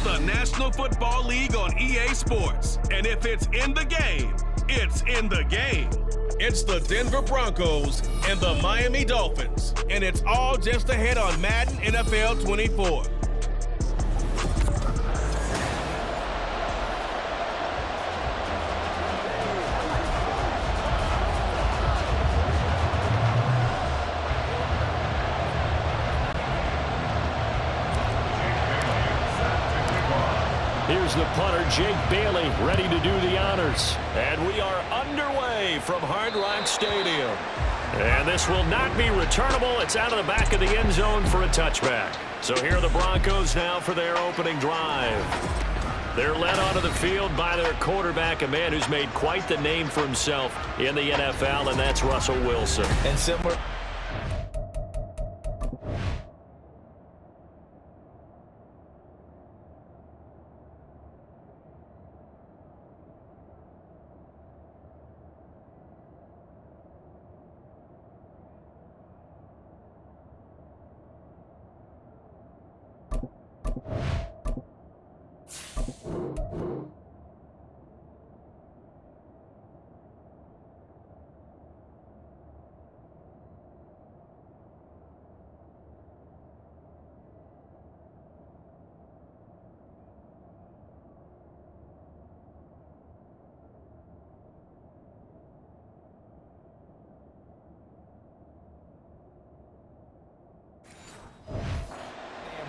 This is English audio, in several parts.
the National Football League on EA Sports. And if it's in the game, it's in the game. It's the Denver Broncos and the Miami Dolphins. And it's all just ahead on Madden NFL 24. Here's the punter, Jake Bailey, ready to do the honors. And we are underway from Hard Rock Stadium. And this will not be returnable. It's out of the back of the end zone for a touchback. So here are the Broncos now for their opening drive. They're led onto the field by their quarterback, a man who's made quite the name for himself in the NFL, and that's Russell Wilson. And similar.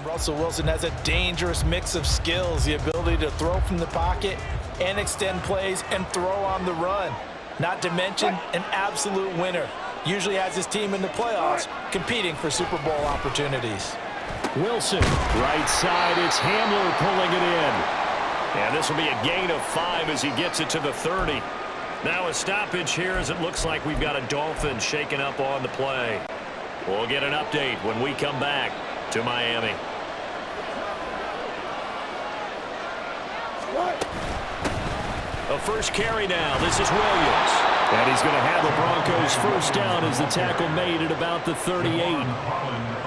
Russell Wilson has a dangerous mix of skills, the ability to throw from the pocket and extend plays and throw on the run. Not to mention an absolute winner. Usually has his team in the playoffs competing for Super Bowl opportunities. Wilson, right side, it's Hamler pulling it in. And this will be a gain of 5 as he gets it to the 30. Now a stoppage here as it looks like we've got a Dolphin shaken up on the play. We'll get an update when we come back to Miami. A first carry now. This is Williams. And he's going to have the Broncos first down as the tackle made at about the 38.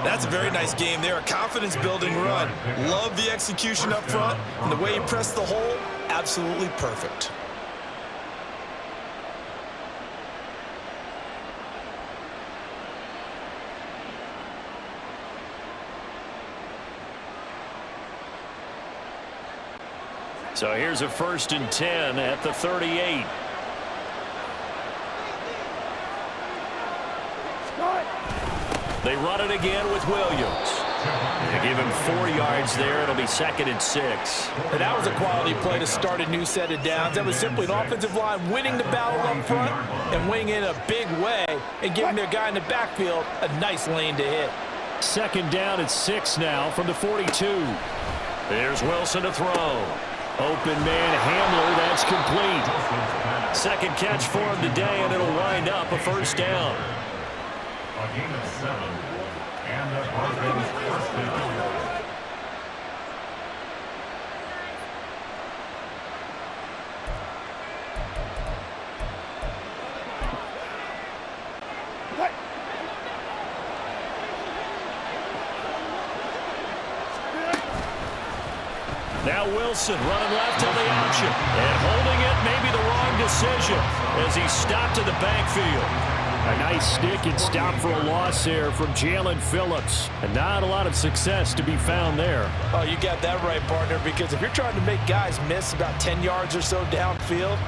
That's a very nice game there. A confidence-building run. Love the execution up front. And the way he pressed the hole, absolutely perfect. So here's a 1st and 10 at the 38. They run it again with Williams. They give him 4 yards there. It'll be 2nd and 6. And that was a quality play to start a new set of downs. That was simply an offensive line winning the battle up front and winning in a big way and giving their guy in the backfield a nice lane to hit. 2nd down and 6 now from the 42. There's Wilson to throw. Open man Hamler, that's complete. Second catch for him today, and it'll wind up a first down. A gain of 7, and the Broncos first down. Now Wilson running left on the option. And holding it, maybe the wrong decision as he stopped in the backfield. A nice stick and stop for a loss there from Jalen Phillips. And not a lot of success to be found there. Oh, you got that right, partner, because if you're trying to make guys miss about 10 yards or so downfield,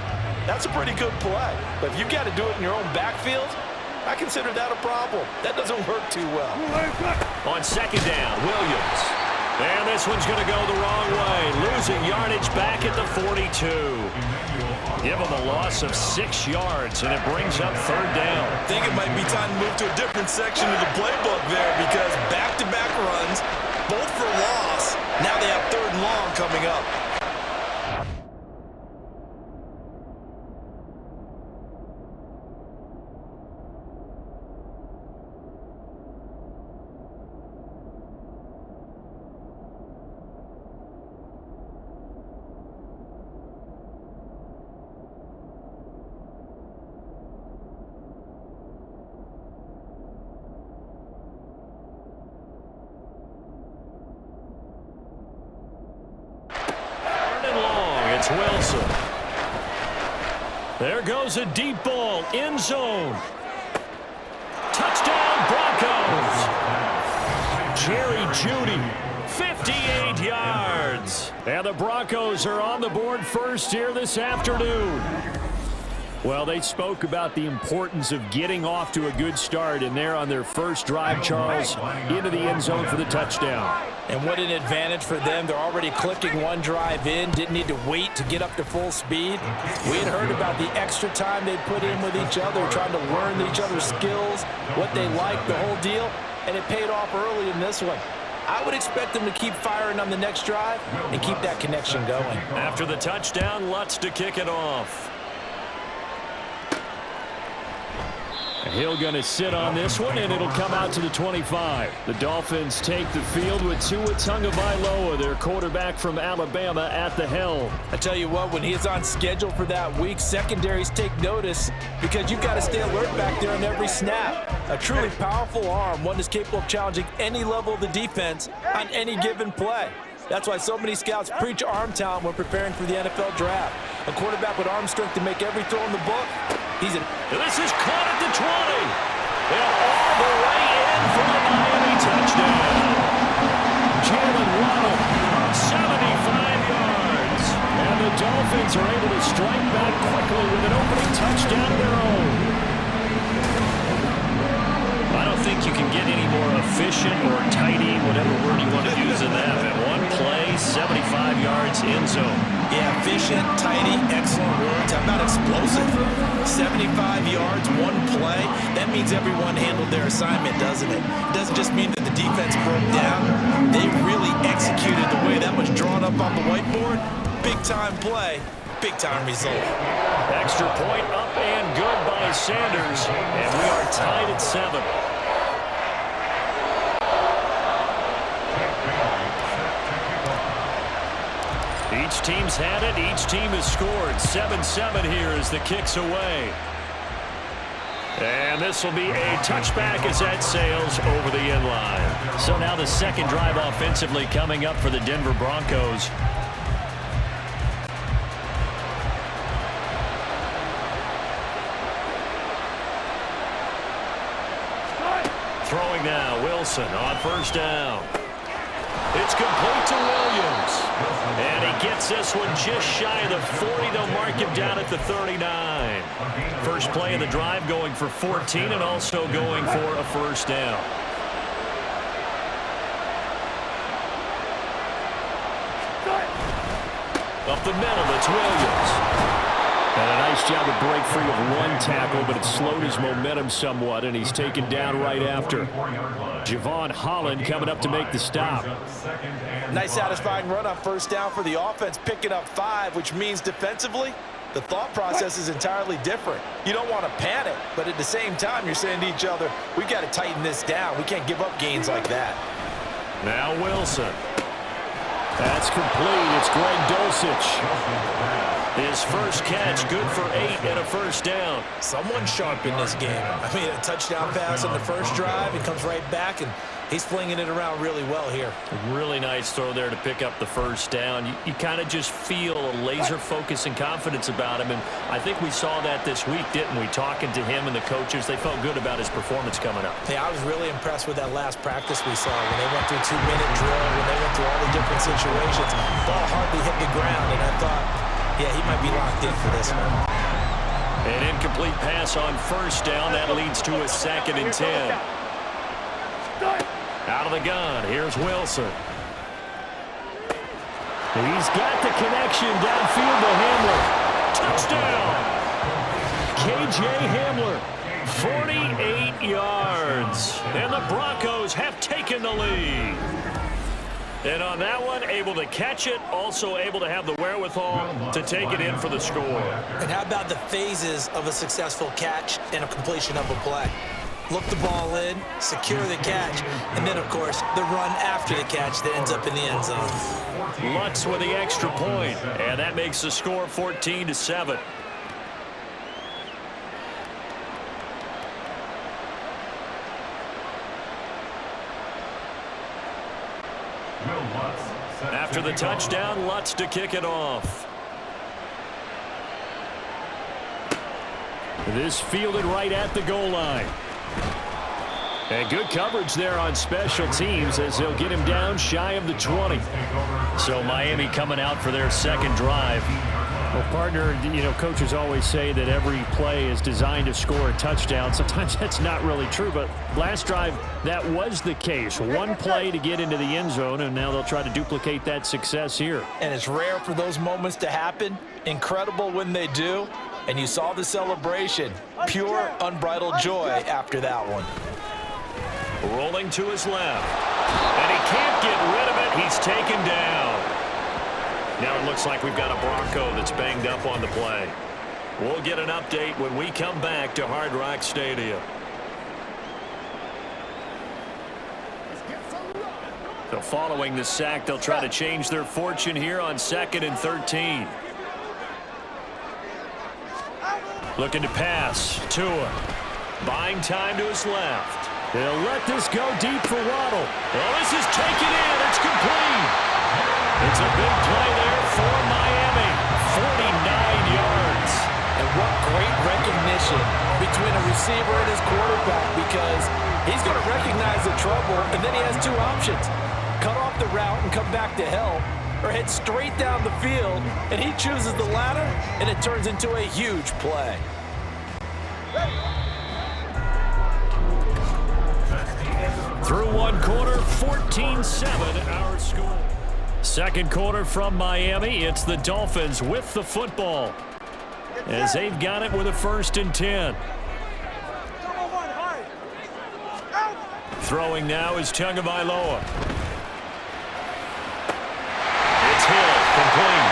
that's a pretty good play. But if you've got to do it in your own backfield, I consider that a problem. That doesn't work too well. On 2nd down, Williams. And this one's going to go the wrong way. Losing yardage back at the 42. Give him a loss of 6 yards, and it brings up 3rd down. I think it might be time to move to a different section of the playbook there because back-to-back runs, both for loss. Now they have 3rd and long coming up. It's Wilson. There goes a deep ball, end zone. Touchdown, Broncos. Jerry Jeudy, 58 yards. And the Broncos are on the board first here this afternoon. Well, they spoke about the importance of getting off to a good start, and they're on their first drive, Charles, into the end zone for the touchdown. And what an advantage for them. They're already clicking one drive in, didn't need to wait to get up to full speed. We had heard about the extra time they put in with each other, trying to learn each other's skills, what they like, the whole deal, and it paid off early in this one. I would expect them to keep firing on the next drive and keep that connection going. After the touchdown, Lutz to kick it off. Hill going to sit on this one, and it'll come out to the 25. The Dolphins take the field with Tua Tagovailoa, their quarterback from Alabama, at the helm. I tell you what, when he's on schedule for that week, secondaries take notice because you've got to stay alert back there on every snap. A truly powerful arm, one that's capable of challenging any level of the defense on any given play. That's why so many scouts preach arm talent when preparing for the NFL draft. A quarterback with arm strength to make every throw in the book. This is caught at the 20. And all the way in for the Miami touchdown. Jalen Waddle, 75 yards. And the Dolphins are able to strike back quickly with an opening touchdown of their own. I don't think you can get any more efficient or tidy, whatever word you want to use in that. At one play, 75 yards in zone. Yeah, efficient, tidy, excellent words. How about explosive? 75 yards, one play. That means everyone handled their assignment, doesn't it? It doesn't just mean that the defense broke down. They really executed the way that was drawn up on the whiteboard. Big-time play, big-time result. Extra point up and good by Sanders. And we are tied at 7. Each team's had it. Each team has scored. 7-7 here as the kick's away. And this will be a touchback as that sails over the end line. So now the second drive offensively coming up for the Denver Broncos. Throwing now, Wilson on first down. It's complete to Williams. And he gets this one just shy of the 40. They'll mark him down at the 39. First play of the drive going for 14 and also going for a first down. Up the middle, it's Williams. And a nice job to break free of one tackle, but it slowed his momentum somewhat, and he's taken down right after. Javon Holland coming up to make the stop. Nice satisfying run on first down for the offense, picking up 5, which means defensively, the thought process is entirely different. You don't want to panic, but at the same time, you're saying to each other, we've got to tighten this down. We can't give up gains like that. Now Wilson. That's complete. It's Greg Dulcich. His first catch, good for 8 and a first down. Someone sharp in this game. I mean, a touchdown pass on the first drive. It comes right back, and he's flinging it around really well here. Really nice throw there to pick up the first down. You kind of just feel a laser focus and confidence about him, and I think we saw that this week, didn't we? Talking to him and the coaches, they felt good about his performance coming up. Hey, I was really impressed with that last practice we saw when they went through 2-minute drill, when they went through all the different situations. Ball hardly hit the ground, and I thought, yeah, he might be locked in for this one. An incomplete pass on first down. That leads to a 2nd and 10. Out of the gun, here's Wilson. He's got the connection downfield to Hamler. Touchdown! K.J. Hamler, 48 yards. And the Broncos have taken the lead. And on that one, able to catch it, also able to have the wherewithal to take it in for the score. And how about the phases of a successful catch and a completion of a play? Look the ball in, secure the catch, and then, of course, the run after the catch that ends up in the end zone. Lutz with the extra point, and that makes the score 14-7. After the touchdown, Lutz to kick it off. This fielded right at the goal line. And good coverage there on special teams as they'll get him down shy of the 20. So Miami coming out for their second drive. Well, partner, you know, coaches always say that every play is designed to score a touchdown. Sometimes that's not really true, but last drive, that was the case. One play to get into the end zone, and now they'll try to duplicate that success here. And it's rare for those moments to happen. Incredible when they do. And you saw the celebration. Pure, unbridled joy after that one. Rolling to his left. And he can't get rid of it. He's taken down. Now it looks like we've got a Bronco that's banged up on the play. We'll get an update when we come back to Hard Rock Stadium. So following the sack, they'll try to change their fortune here on 2nd and 13. Looking to pass. Tua. Buying time to his left. They'll let this go deep for Waddle. Well, this is taken in. It's complete. It's a big play there for Miami. 49 yards. And what great recognition between a receiver and his quarterback, because he's going to recognize the trouble, and then he has two options. Cut off the route and come back to help, or head straight down the field, and he chooses the latter, and it turns into a huge play. Through one quarter, 14-7 our score. Second quarter from Miami. It's the Dolphins with the football as they've got it with a 1st and 10. Throwing now is Tagovailoa. It's Hill, complete.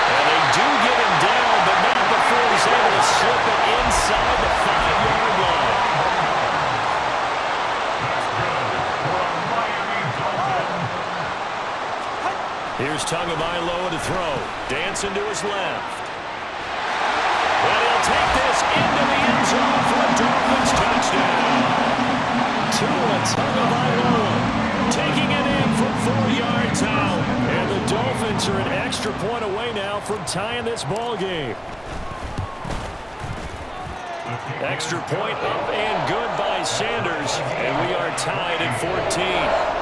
And they do get him down, but not before he's able to slip it inside the 5-yard line. Here's Tagovailoa to throw. Dancing to his left. And he'll take this into the end zone for a Dolphins touchdown. Tua Tagovailoa taking it in from 4 yards out. And the Dolphins are an extra point away now from tying this ball game. Extra point up and good by Sanders. And we are tied at 14.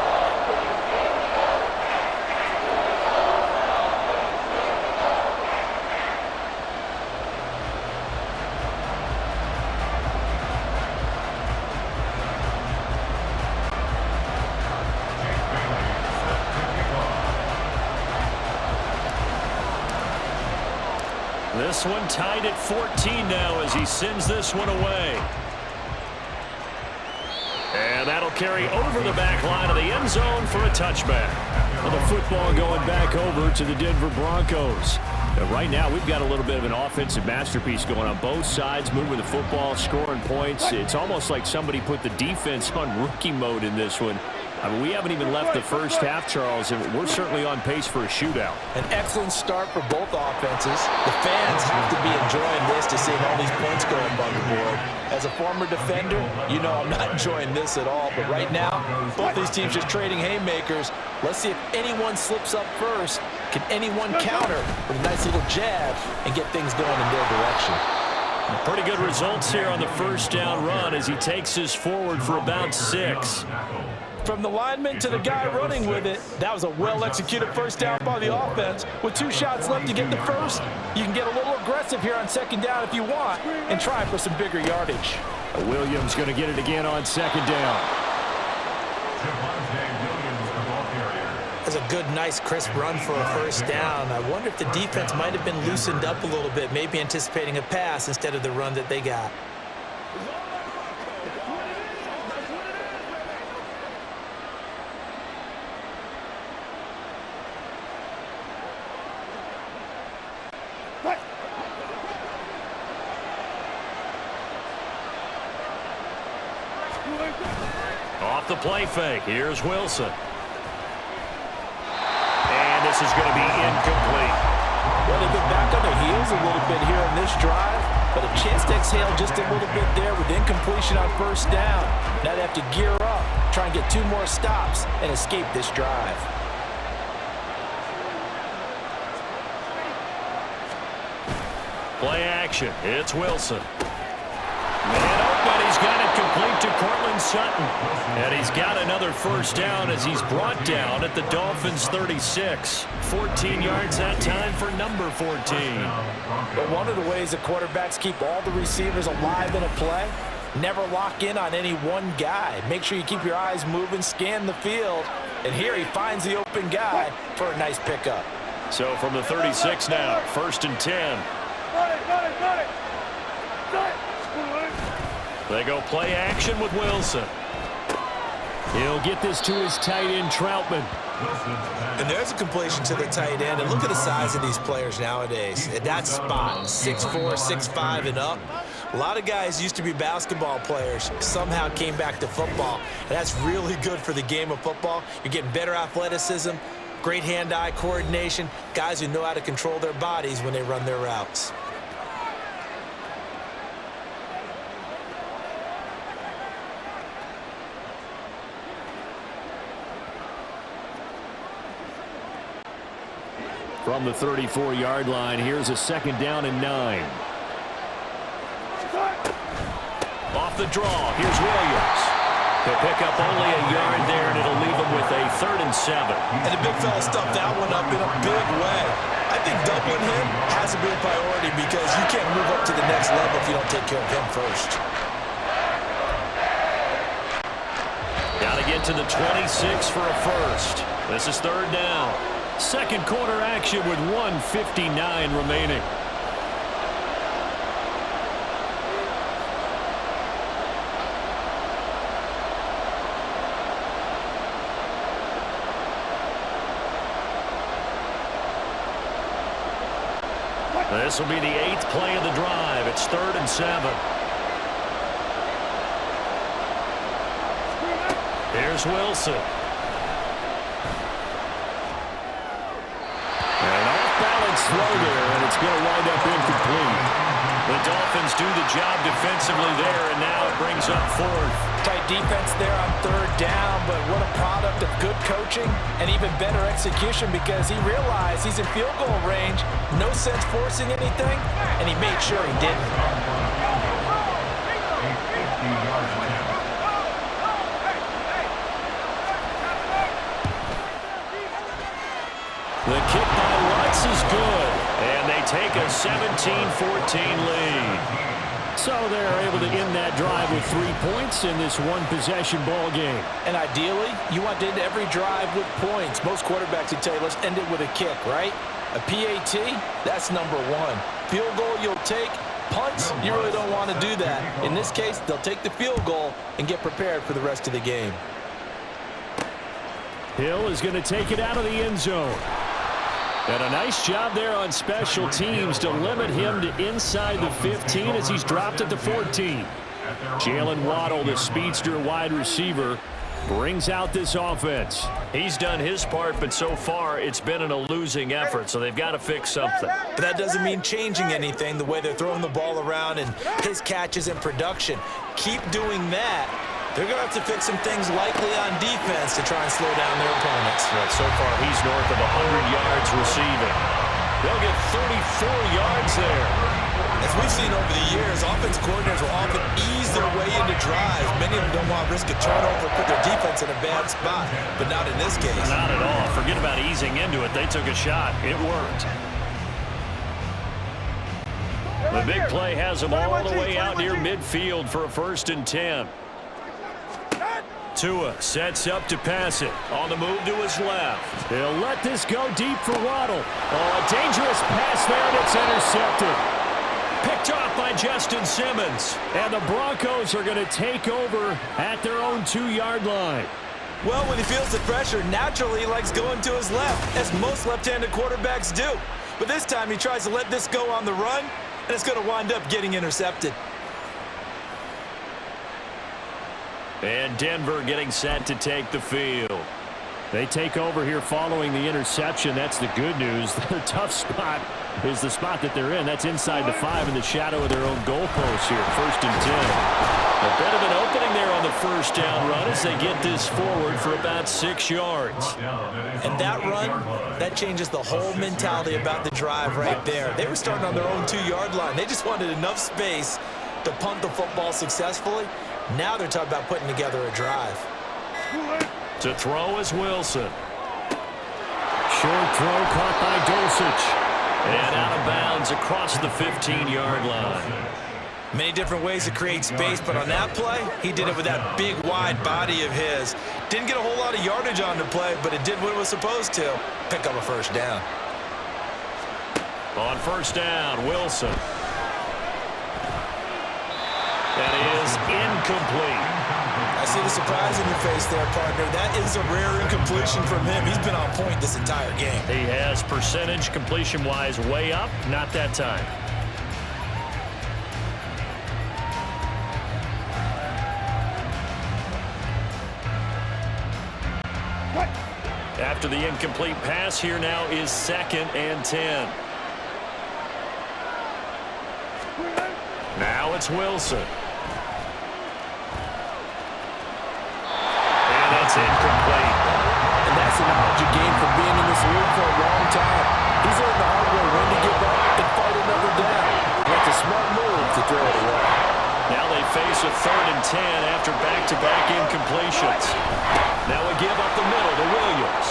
This one tied at 14 now as he sends this one away. And that'll carry over the back line of the end zone for a touchback. Well, the football going back over to the Denver Broncos. And right now we've got a little bit of an offensive masterpiece going on both sides, moving the football, scoring points. It's almost like somebody put the defense on rookie mode in this one. I mean, we haven't even left the first half, Charles, and we're certainly on pace for a shootout. An excellent start for both offenses. The fans have to be enjoying this to see all these points going on the board. As a former defender, you know I'm not enjoying this at all. But right now, both these teams just trading haymakers. Let's see if anyone slips up first. Can anyone counter with a nice little jab and get things going in their direction? Pretty good results here on the first down run as he takes us forward for about 6. From the lineman to the guy running with it, that was a well-executed first down by the offense. With 2 shots left to get the first, you can get a little aggressive here on 2nd down if you want and try for some bigger yardage. Williams going to get it again on 2nd down. That's a good, nice, crisp run for a first down. I wonder if the defense might have been loosened up a little bit, maybe anticipating a pass instead of the run that they got. Off the play fake. Here's Wilson. And this is going to be incomplete. Well, they've been back on their heels a little bit here in this drive, but a chance to exhale just a little bit there with incompletion on first down. Now they have to gear up, try and get 2 more stops and escape this drive. Play action. It's Wilson. to Cortland Sutton. And he's got another first down as he's brought down at the Dolphins' 36. 14 yards that time for number 14. But one of the ways that quarterbacks keep all the receivers alive in a play, never lock in on any one guy. Make sure you keep your eyes moving, scan the field. And here he finds the open guy for a nice pickup. So from the 36 now, 1st and 10. They go play action with Wilson. He'll get this to his tight end, Troutman. And there's a completion to the tight end. And look at the size of these players nowadays. At that spot, 6'4", 6'5", and up. A lot of guys used to be basketball players, somehow came back to football. And that's really good for the game of football. You're getting better athleticism, great hand-eye coordination, guys who know how to control their bodies when they run their routes. From the 34-yard line, here's a 2nd down and 9. Off the draw, here's Williams. He'll pick up only a yard there, and it'll leave him with a 3rd and 7. And the big fella stuffed that one up in a big way. I think doubling him has to be a priority because you can't move up to the next level if you don't take care of him first. Got to get to the 26 for a first. This is 3rd down. 2nd quarter action with 1:59 remaining. This will be the 8th play of the drive. It's 3rd and 7. Here's Wilson. An off-balance throw there, and it's going to wind up incomplete. The Dolphins do the job defensively there, and now it brings up 4th. Tight defense there on 3rd down, but what a product of good coaching and even better execution because he realized he's in field goal range, no sense forcing anything, and he made sure he didn't. The kick by Lutz is good, and they take a 17-14 lead. So they're able to end that drive with 3 points in this one-possession ball game. And ideally, you want to end every drive with points. Most quarterbacks would tell you, let's end it with a kick, right? A PAT, that's number 1. Field goal you'll take. Punts, you really don't want to do that. In this case, they'll take the field goal and get prepared for the rest of the game. Hill is going to take it out of the end zone. And a nice job there on special teams to limit him to inside the 15 as he's dropped it to 14. Jalen Waddle, the speedster wide receiver, brings out this offense. He's done his part, but so far it's been in a losing effort, so they've got to fix something. But that doesn't mean changing anything, the way they're throwing the ball around and his catches and production. Keep doing that. They're going to have to fix some things likely on defense to try and slow down their opponents. Right, so far he's north of 100 yards receiving. They'll get 34 yards there. As we've seen over the years, offense coordinators will often ease their way into drives. Many of them don't want to risk a turnover, put their defense in a bad spot, but not in this case. Not at all. Forget about easing into it. They took a shot. It worked. The big play has them all the way out near midfield for a 1st and 10. Tua sets up to pass it. On the move to his left. He'll let this go deep for Waddle. Oh, a dangerous pass there, and it's intercepted. Picked off by Justin Simmons. And the Broncos are going to take over at their own 2-yard line. Well, when he feels the pressure, naturally he likes going to his left, as most left-handed quarterbacks do. But this time he tries to let this go on the run, and it's going to wind up getting intercepted. And Denver getting set to take the field. They take over here following the interception. That's the good news. Their tough spot is the spot that they're in. That's inside the 5 in the shadow of their own goalpost here. 1st and 10. A bit of an opening there on the 1st down run as they get this forward for about 6 yards. And that run, that changes the whole mentality about the drive right there. They were starting on their own 2-yard line. They just wanted enough space to punt the football successfully. Now they're talking about putting together a drive. To throw is Wilson. Short throw caught by Dulcich. And out of bounds across the 15-yard line. Many different ways to create space, but on that play, he did it with that big, wide body of his. Didn't get a whole lot of yardage on the play, but it did what it was supposed to. Pick up a first down. On first down, Wilson. That is incomplete. I see the surprise in your face there, partner. That is a rare incompletion from him. He's been on point this entire game. He has percentage completion-wise way up, not that time. After the incomplete pass, here now is 2nd and 10. Now it's Wilson. And that's incomplete. And that's a knowledge you gain from being in this league for a long time. He's learned the hard way when to give up and fight another down. That's a smart move to throw it away. Now they face a 3rd and 10 after back-to-back incompletions. Now a give up the middle to Williams.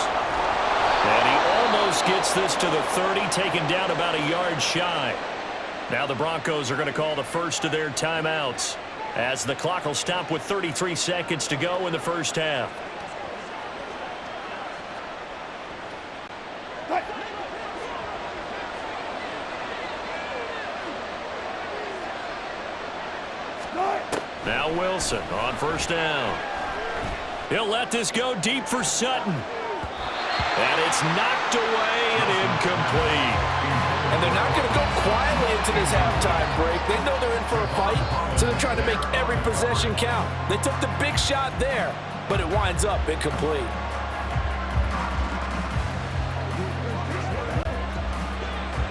And he almost gets this to the 30, taken down about a yard shy. Now the Broncos are going to call the first of their timeouts as the clock will stop with 33 seconds to go in the first half. Now Wilson on first down. He'll let this go deep for Sutton. And it's knocked away and incomplete. And they're not going to go quietly into this halftime break. They know they're in for a fight, so they're trying to make every possession count. They took the big shot there, but it winds up incomplete.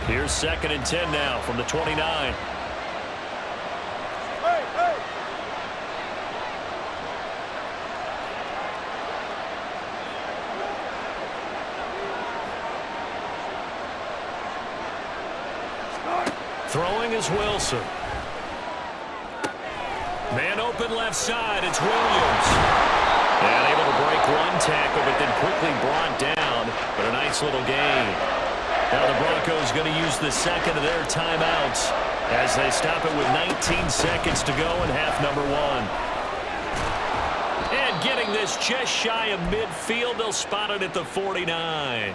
Here's 2nd and 10 now from the 29. Throwing is Wilson. Man open left side, it's Williams. And able to break one tackle, but then quickly brought down. But a nice little gain. Now the Broncos going to use the 2nd of their timeouts as they stop it with 19 seconds to go in half number 1. And getting this just shy of midfield, they'll spot it at the 49.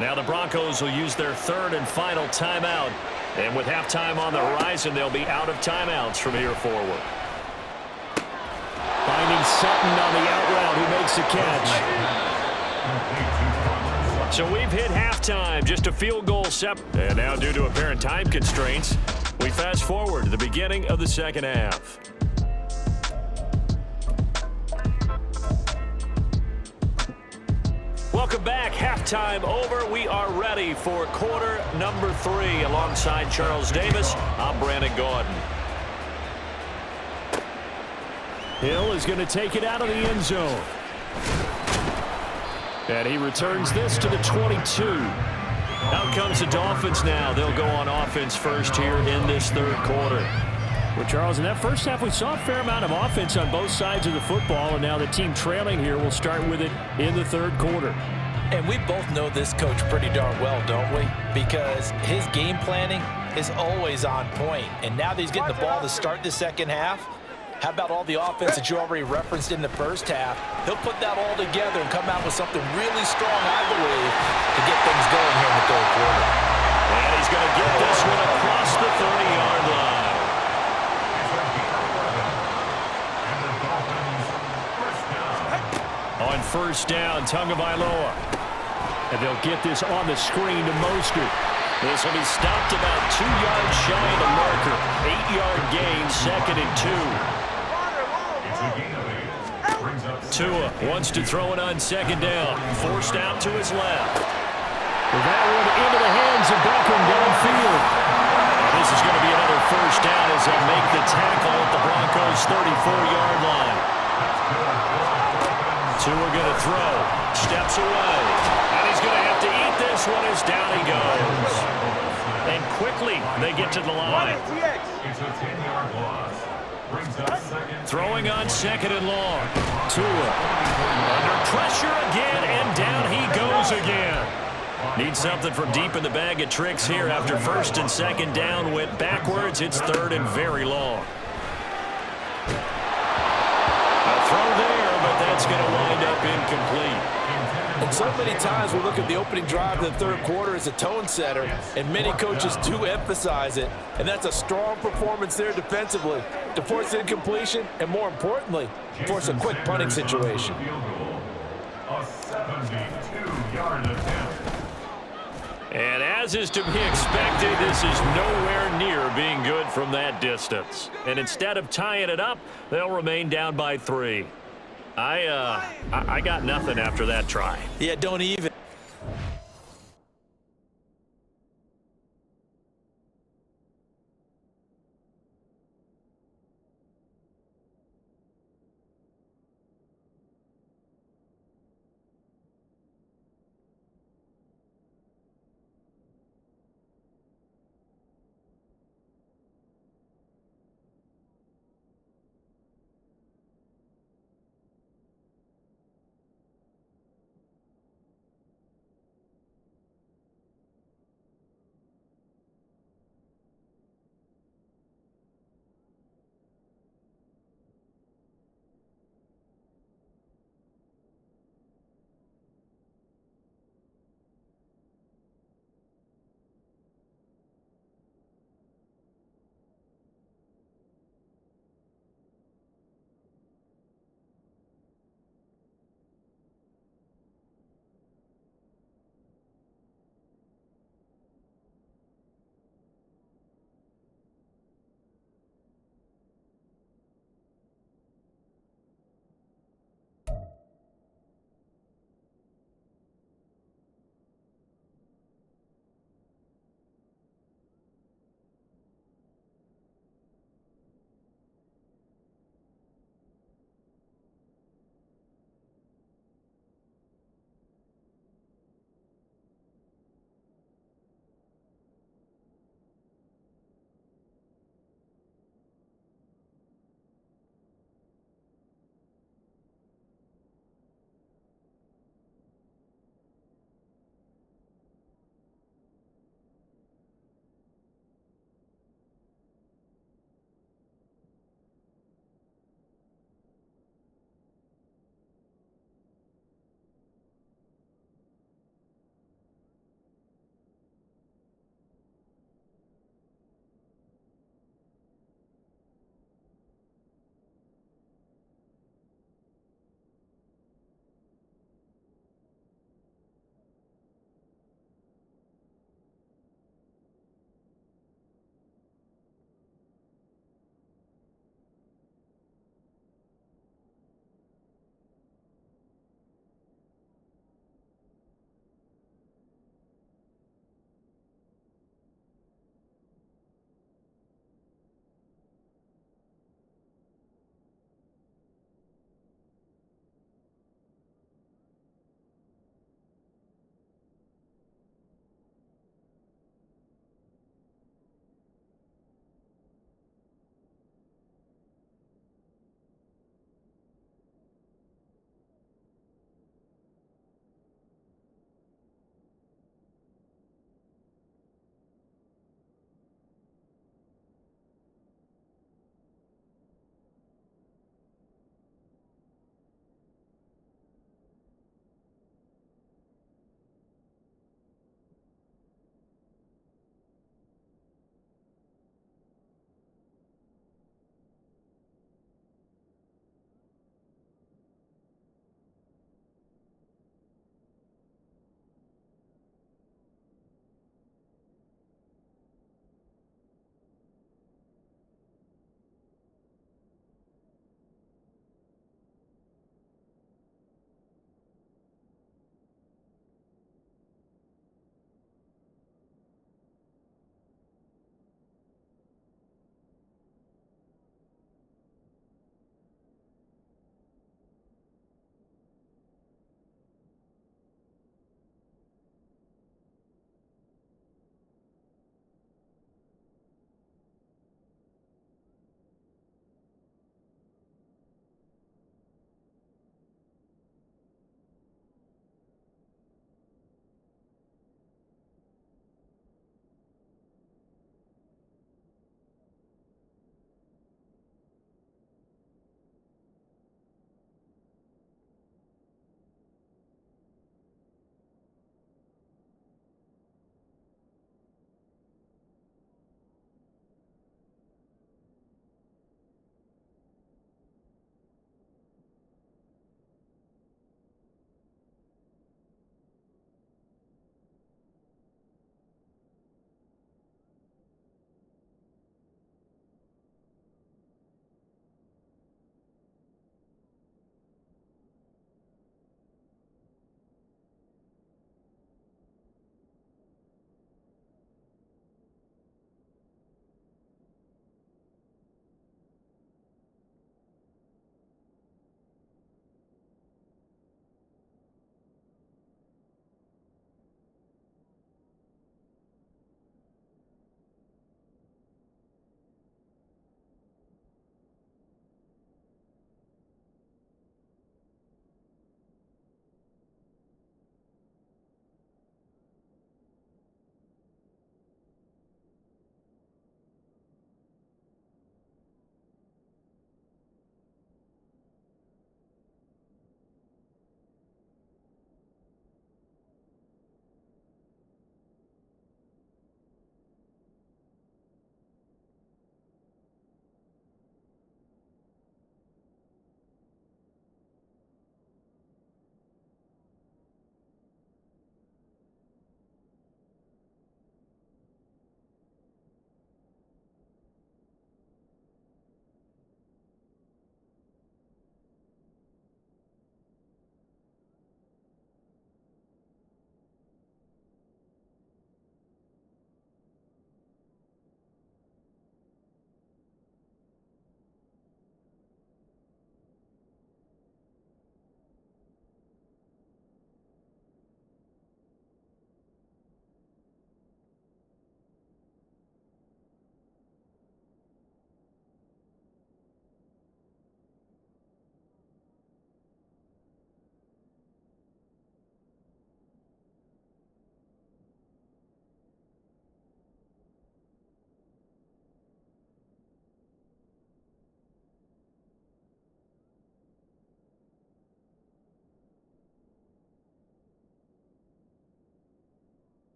Now the Broncos will use their 3rd and final timeout. And with halftime on the horizon, they'll be out of timeouts from here forward. Finding Sutton on the out route, who makes the catch. So we've hit halftime, just a field goal separate. And now due to apparent time constraints, we fast forward to the beginning of the second half. Welcome back. Halftime over. We are ready for quarter number 3. Alongside Charles Davis, I'm Brandon Gordon. Hill is going to take it out of the end zone. And he returns this to the 22. Out comes the Dolphins now. They'll go on offense first here in this 3rd quarter. Well, Charles, in that first half, we saw a fair amount of offense on both sides of the football, and now the team trailing here will start with it in the 3rd quarter. And we both know this coach pretty darn well, don't we? Because his game planning is always on point. And now that he's getting the ball to start the second half, how about all the offense that you already referenced in the first half? He'll put that all together and come out with something really strong, I believe, to get things going here in the 3rd quarter. And he's going to get this one across the 30-yard line. On first down, Tagovailoa. And they'll get this on the screen to Mostert. This will be stopped about 2 yards shy of the marker. 8-yard gain, 2nd and 2. Tua wants to throw it on 2nd down. Forced out to his left. With that one into the hands of Beckham downfield. And this is going to be another first down as they'll make the tackle at the Broncos' 34-yard line. Tua going to throw. Steps away. And he's going to have to eat this one as down he goes. And quickly they get to the line. It's a 10-yard loss. brings up second. Throwing on second and long. Tua under pressure again, and down he goes again. Need something from deep in the bag of tricks here after first and second down went backwards. It's third and very long. A throw there, but that's going to wind up incomplete. And so many times we look at the opening drive in the third quarter as a tone setter, and many coaches do emphasize it, and that's a strong performance there defensively to force incompletion and, more importantly, force a quick punting situation. A 72-yard attempt. And as is to be expected, this is nowhere near being good from that distance. And instead of tying it up, they'll remain down by 3. I got nothing after that try. Yeah, don't even.